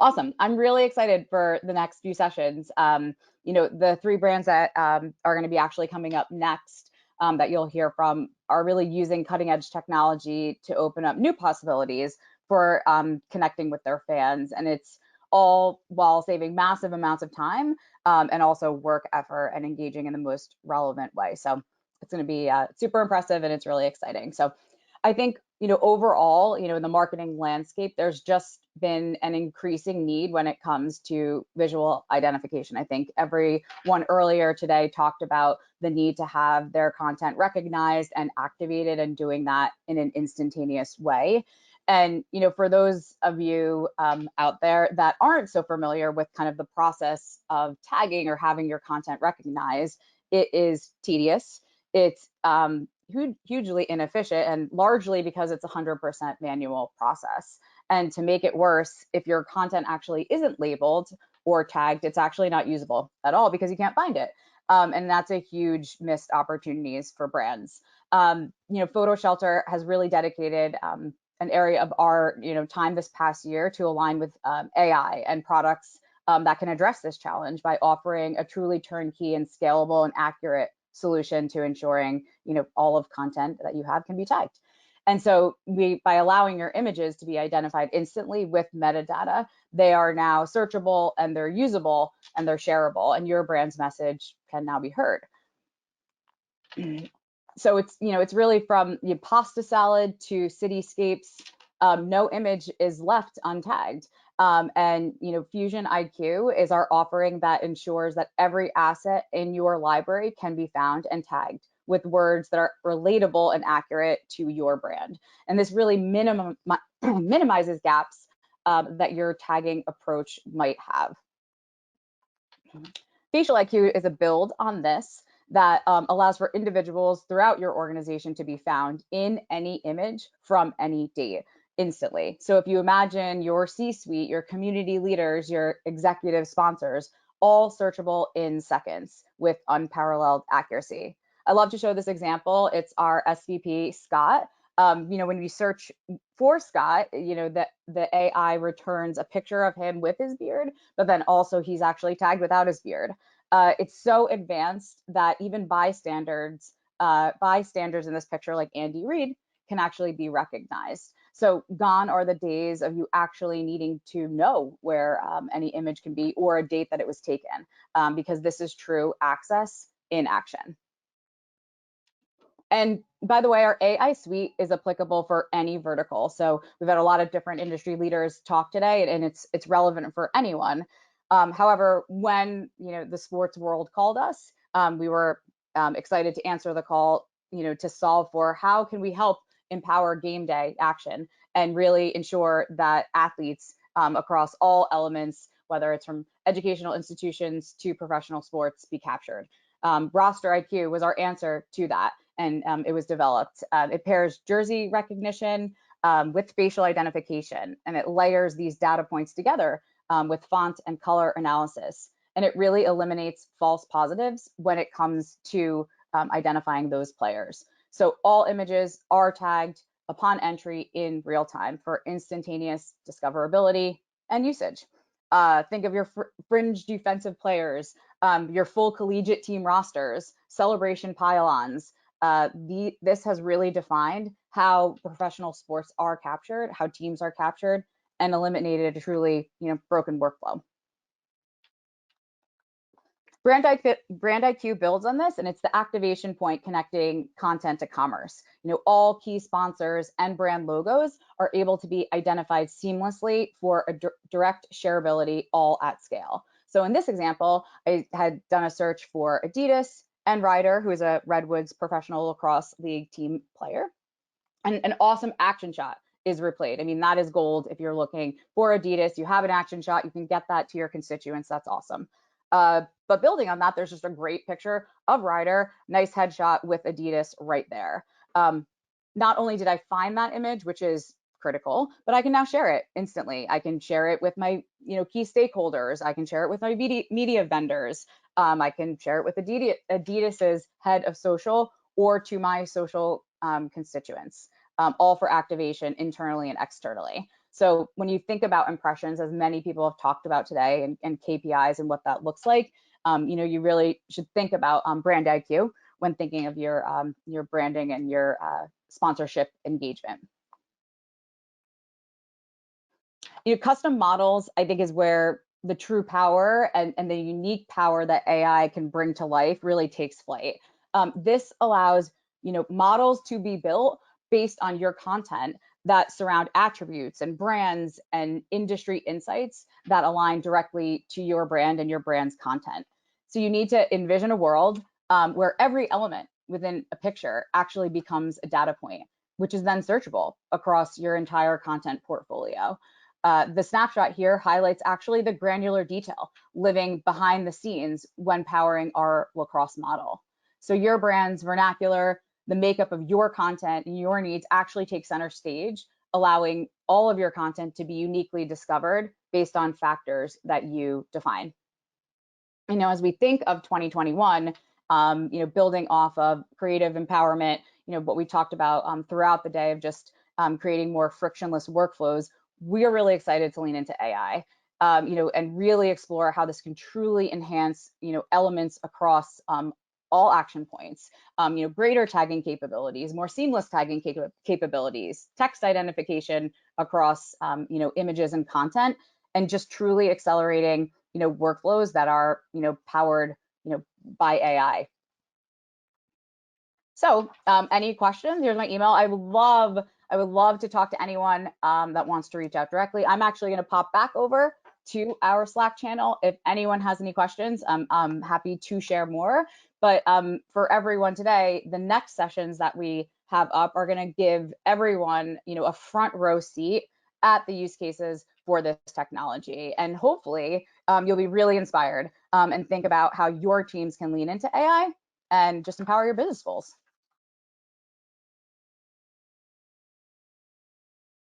Awesome. I'm really excited for the next few sessions. The three brands that are going to be actually coming up next that you'll hear from are really using cutting edge technology to open up new possibilities for connecting with their fans. And it's all while saving massive amounts of time and also work effort and engaging in the most relevant way. So it's going to be super impressive and it's really exciting. So I think, overall, in the marketing landscape, there's just been an increasing need when it comes to visual identification. I think everyone earlier today talked about the need to have their content recognized and activated and doing that in an instantaneous way. And, for those of you out there that aren't so familiar with kind of the process of tagging or having your content recognized, it is tedious. It's hugely inefficient and largely because it's 100% manual process. And to make it worse, if your content actually isn't labeled or tagged, it's actually not usable at all because you can't find it. And that's a huge missed opportunities for brands. PhotoShelter has really dedicated an area of our time this past year to align with AI and products that can address this challenge by offering a truly turnkey and scalable and accurate solution to ensuring all of content that you have can be tagged. And so by allowing your images to be identified instantly with metadata, they are now searchable and they're usable and they're shareable, and your brand's message can now be heard. So it's really from the pasta salad to cityscapes. No image is left untagged. And Fusion IQ is our offering that ensures that every asset in your library can be found and tagged with words that are relatable and accurate to your brand. And this really minimizes gaps that your tagging approach might have. Facial IQ is a build on this that allows for individuals throughout your organization to be found in any image from any date instantly. So if you imagine your C-suite, your community leaders, your executive sponsors, all searchable in seconds with unparalleled accuracy. I love to show this example. It's our SVP, Scott. When you search for Scott, the AI returns a picture of him with his beard, but then also he's actually tagged without his beard. It's so advanced that even bystanders in this picture, like Andy Reid, can actually be recognized. So gone are the days of you actually needing to know where any image can be or a date that it was taken, because this is true access in action. And by the way, our AI suite is applicable for any vertical. So we've had a lot of different industry leaders talk today, and it's relevant for anyone. However, when the sports world called us, we were excited to answer the call, to solve for how can we help empower game day action and really ensure that athletes across all elements, whether it's from educational institutions to professional sports, be captured. Roster IQ was our answer to that, and it was developed. It pairs jersey recognition with facial identification, and it layers these data points together with font and color analysis. And it really eliminates false positives when it comes to identifying those players. So all images are tagged upon entry in real time for instantaneous discoverability and usage. Think of your fringe defensive players, your full collegiate team rosters, celebration pylons. This has really defined how professional sports are captured, how teams are captured, and eliminated a truly broken workflow. Brand IQ builds on this, and it's the activation point connecting content to commerce. All key sponsors and brand logos are able to be identified seamlessly for a direct shareability, all at scale. So in this example, I had done a search for Adidas and Ryder, who is a Redwoods professional lacrosse league team player, and an awesome action shot is replayed. I mean, that is gold. If you're looking for Adidas, you have an action shot, you can get that to your constituents. That's awesome. But building on that, there's just a great picture of Ryder, nice headshot with Adidas right there. Not only did I find that image, which is critical, but I can now share it instantly. I can share it with my key stakeholders. I can share it with my media vendors. I can share it with Adidas's head of social or to my social constituents, all for activation internally and externally. So when you think about impressions, as many people have talked about today, and KPIs and what that looks like, you really should think about brand IQ when thinking of your branding and your sponsorship engagement. Custom models, I think, is where the true power and the unique power that AI can bring to life really takes flight. This allows, models to be built based on your content that surround attributes and brands and industry insights that align directly to your brand and your brand's content. So you need to envision a world where every element within a picture actually becomes a data point, which is then searchable across your entire content portfolio. The snapshot here highlights actually the granular detail living behind the scenes when powering our lacrosse model. So your brand's vernacular, the makeup of your content and your needs actually take center stage, allowing all of your content to be uniquely discovered based on factors that you define. As we think of 2021, building off of creative empowerment, what we talked about throughout the day of just creating more frictionless workflows, we are really excited to lean into AI, and really explore how this can truly enhance, elements across all action points, greater tagging capabilities, more seamless tagging capabilities, text identification across, images and content, and just truly accelerating, workflows that are, powered, by AI. So any questions? Here's my email. I would love to talk to anyone that wants to reach out directly. I'm actually going to pop back over to our Slack channel. If anyone has any questions, I'm happy to share more. But for everyone today, the next sessions that we have up are going to give everyone, a front row seat at the use cases for this technology. And hopefully you'll be really inspired and think about how your teams can lean into AI and just empower your business goals.